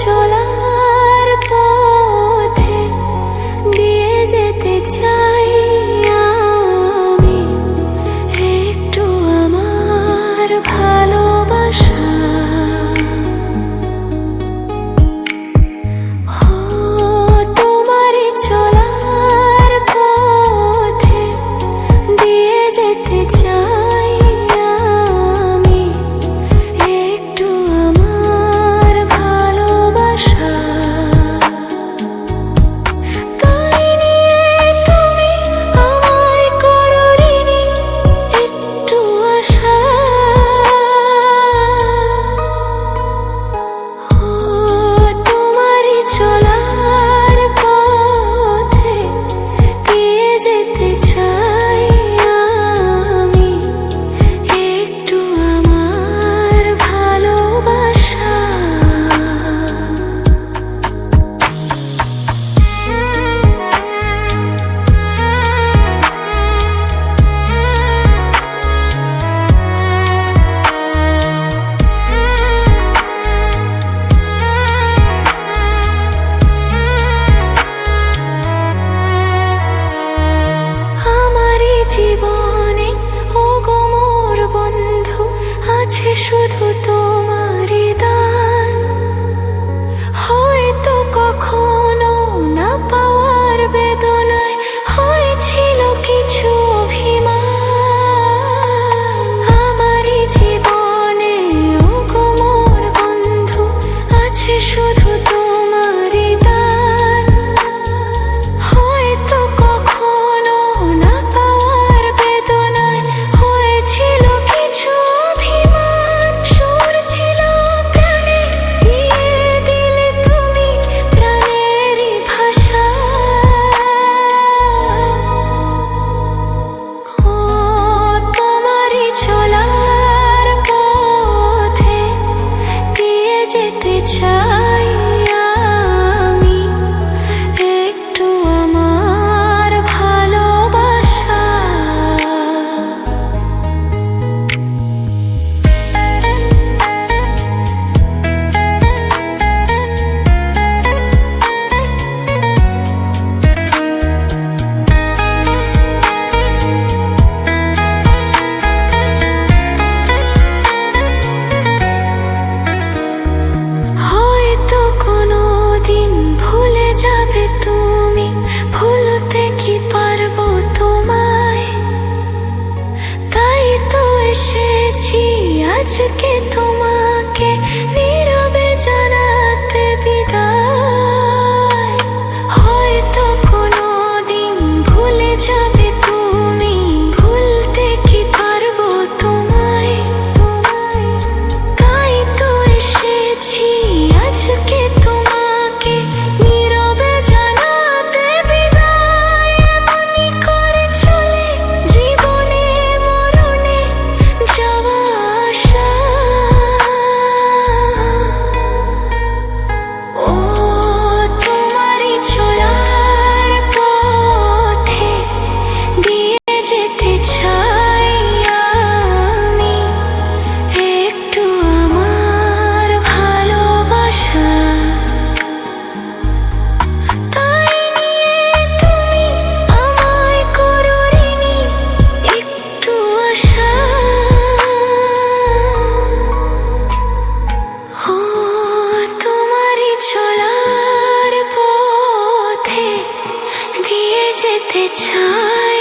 চলার পথে দিয়ে যেতে চাই আমি একটু আমার ভালোবাসা। তোমারই চলার পথে দিয়ে যেতে চাই আমি একটু আমার ভালোবাসা। তাই নিয়ে তুমি আমায় করো ঋণী একটু আশা। তোমারই চলার পথে দিয়ে যেতে চাই আমি একটু আমার ভালোবাসা। আমারই জীবনে ওগো মোর বন্ধু আছে শুধু তোমারই দান। হয়তো কখনো না পাওয়ার বেদনায় হয়েছিল কিছু অভিমান। আমারই জীবনে ওগো মোর বন্ধু আছে শুধু তোমারই দান। হয়তো কখনো না পাওয়ার বেদনায় হয়েছিল কিছু অভিমান। সুর ছিল প্রাণে দিয়ে দিলে তুমি প্রাণেরই ভাষা। তোমারই চলার পথে দিয়ে যেতে চাই আমি একটু আমার ভালোবাসা। হয়তো কোনোদিন ভুলে যাবে তুমি, ভুলতে কি পারবো তোমায়? তাই তো এসেছি আজকে তোমাকে নীরবে জানাতে বিদায়। হয়তো কোনোদিন ভুলে যাবে তুমি, ভুলতে কি পারবো তোমায়? তাই তো এসেছি আজকে তোমাকে নীরবে জানাতে বিদায়। এমনি করে চলে জীবনে মরণে যাওয়া আসা। তোমারই চলার পথে দিয়ে যেতে চাই আমি একটু আমার ভালোবাসা। তাই নিয়ে তুমি আমায় করো ঋণী একটু আশা। তোমারই চলার পথে দিয়ে যেতে চাই